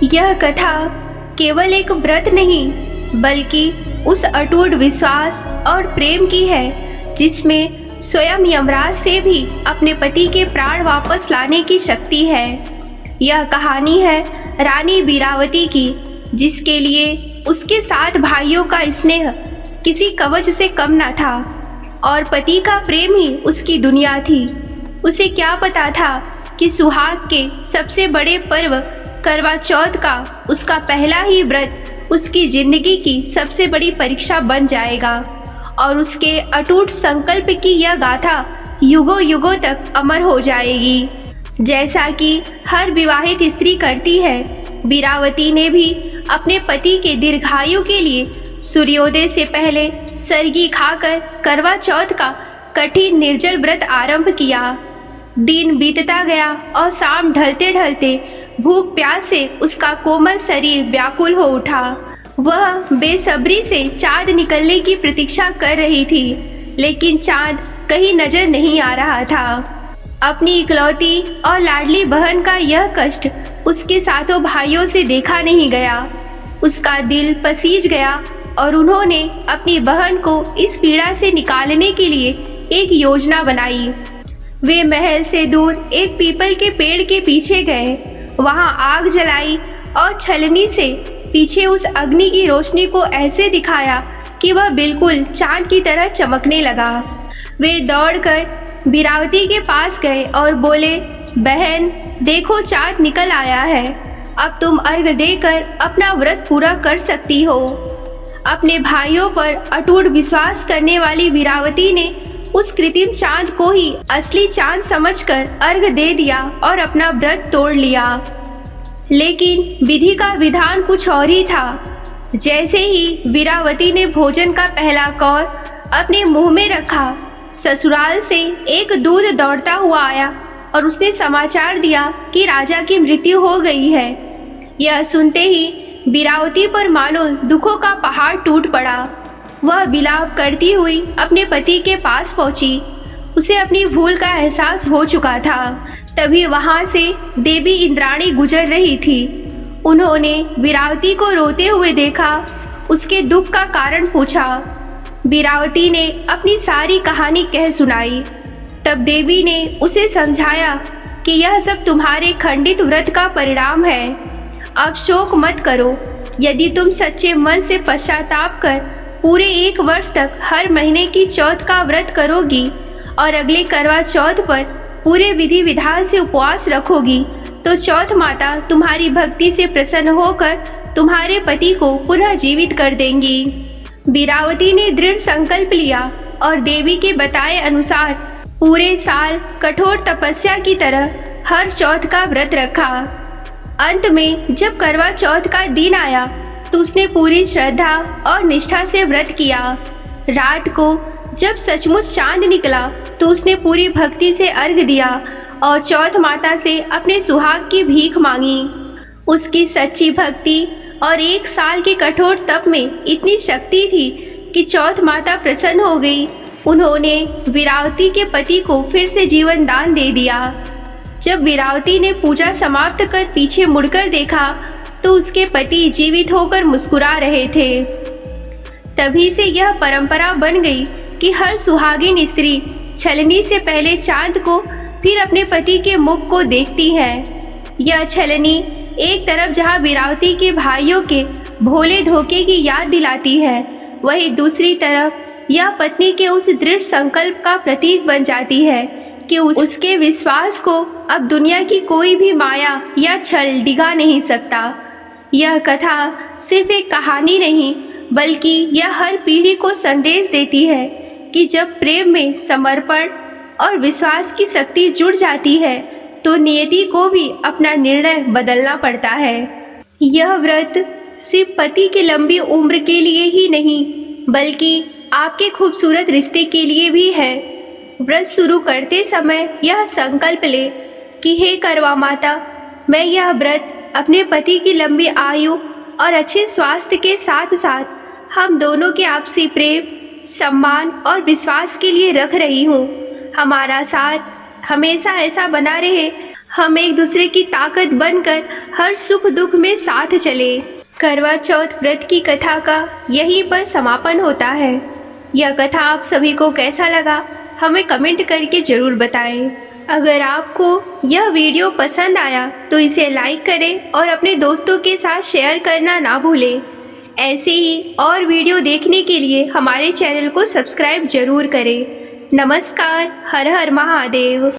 यह कथा केवल एक व्रत नहीं बल्कि उस अटूट विश्वास और प्रेम की है जिसमें स्वयं यमराज से भी अपने पति के प्राण वापस लाने की शक्ति है। यह कहानी है रानी वीरावती की, जिसके लिए उसके 7 भाइयों का स्नेह किसी कवच से कम न था और पति का प्रेम ही उसकी दुनिया थी। उसे क्या पता था कि सुहाग के सबसे बड़े पर्व करवा चौथ का उसका पहला ही व्रत उसकी जिंदगी की सबसे बड़ी परीक्षा बन जाएगा और उसके अटूट संकल्प की यह गाथा युगों युगों तक अमर हो जाएगी। जैसा कि हर विवाहित स्त्री करती है, वीरावती ने भी अपने पति के दीर्घायु के लिए सूर्योदय से पहले सरगी खाकर करवा चौथ का कठिन निर्जल व्रत आरंभ किया। दिन बीतता गया और शाम ढलते ढलते भूख प्यास से उसका कोमल शरीर व्याकुल हो उठा। वह बेसब्री से चांद निकलने की प्रतीक्षा कर रही थी, लेकिन चांद कहीं नजर नहीं आ रहा था। अपनी इकलौती और लाडली बहन का यह कष्ट उसके 7 भाइयों से देखा नहीं गया। उसका दिल पसीज गया और उन्होंने अपनी बहन को इस पीड़ा से निकालने के लिए एक योजना बनाई। वे महल से दूर एक पीपल के पेड़ के पीछे गए, वहां आग जलाई और छलनी से पीछे उस अग्नि की रोशनी को ऐसे दिखाया कि वह बिल्कुल चांद की तरह चमकने लगा। वे दौड़कर वीरावती के पास गए और बोले, बहन देखो, चांद निकल आया है, अब तुम अर्घ देकर अपना व्रत पूरा कर सकती हो। अपने भाइयों पर अटूट विश्वास करने वाली वीरावती ने उस कृत्रिम चांद को ही असली चांद समझकर अर्घ दे दिया और अपना व्रत तोड़ लिया। लेकिन विधि का विधान कुछ और ही था। जैसे ही वीरावती ने भोजन का पहला कौर अपने मुंह में रखा, ससुराल से एक दूध दौड़ता हुआ आया और उसने समाचार दिया कि राजा की मृत्यु हो गई है। यह सुनते ही वीरावती पर मानो दुखों का पहाड़ टूट पड़ा। वह विलाप करती हुई अपने पति के पास पहुंची। उसे अपनी भूल का एहसास हो चुका था। तभी वहां से देवी इंद्राणी गुजर रही थी। उन्होंने वीरावती को रोते हुए देखा, उसके दुख का कारण पूछा। वीरावती ने अपनी सारी कहानी कह सुनाई। तब देवी ने उसे समझाया कि यह सब तुम्हारे खंडित व्रत का परिणाम है। अब शोक मत करो। यदि तुम सच्चे मन से पश्चाताप कर पूरे 1 वर्ष तक हर महीने की चौथ का व्रत करोगी और अगले करवा चौथ पर पूरे विधि विधान से उपवास रखोगी, तो चौथ माता तुम्हारी भक्ति से प्रसन्न होकर तुम्हारे पति को पुनः जीवित कर देंगी। वीरावती ने दृढ़ संकल्प लिया और देवी के बताए अनुसार पूरे साल कठोर तपस्या की तरह हर चौथ का व्रत रखा। अंत में जब करवा चौथ का दिन आया तो उसने पूरी श्रद्धा और निष्ठा से व्रत किया। रात को जब सचमुच चांद निकला तो उसने पूरी भक्ति से अर्घ दिया और चौथ माता से अपने सुहाग की भीख मांगी। उसकी सच्ची भक्ति और 1 साल के कठोर तप में इतनी शक्ति थी कि चौथ माता प्रसन्न हो गई। उन्होंने वीरावती के पति को फिर से जीवन दान दे दिया। जब वीरावती ने पूजा समाप्त कर पीछे मुड़कर देखा तो उसके पति जीवित होकर मुस्कुरा रहे थे। तभी से यह परंपरा बन गई कि हर सुहागिन स्त्री छलनी से पहले चांद को फिर अपने पति के मुख को देखती है। यह छलनी एक तरफ जहां वीरावती के भाइयों के भोले धोखे की याद दिलाती है, वहीं दूसरी तरफ यह पत्नी के उस दृढ़ संकल्प का प्रतीक बन जाती है कि उसके विश्वास को अब दुनिया की कोई भी माया या छल डिगा नहीं सकता। यह कथा सिर्फ एक कहानी नहीं बल्कि यह हर पीढ़ी को संदेश देती है कि जब प्रेम में समर्पण और विश्वास की शक्ति जुड़ जाती है तो नियति को भी अपना निर्णय बदलना पड़ता है। यह व्रत सिर्फ पति की लंबी उम्र के लिए ही नहीं बल्कि आपके खूबसूरत रिश्ते के लिए भी है। व्रत शुरू करते समय यह संकल्प ले कि हे करवा माता, मैं यह व्रत अपने पति की लंबी आयु और अच्छे स्वास्थ्य के साथ साथ हम दोनों के आपसी प्रेम, सम्मान और विश्वास के लिए रख रही हूँ। हमारा साथ हमेशा ऐसा बना रहे। हम एक दूसरे की ताकत बनकर हर सुख दुख में साथ चले। करवा चौथ व्रत की कथा का यहीं पर समापन होता है। यह कथा आप सभी को कैसा लगा हमें कमेंट करके ज़रूर बताएं। अगर आपको यह वीडियो पसंद आया तो इसे लाइक करें और अपने दोस्तों के साथ शेयर करना ना भूलें। ऐसे ही और वीडियो देखने के लिए हमारे चैनल को सब्सक्राइब जरूर करें। नमस्कार। हर हर महादेव।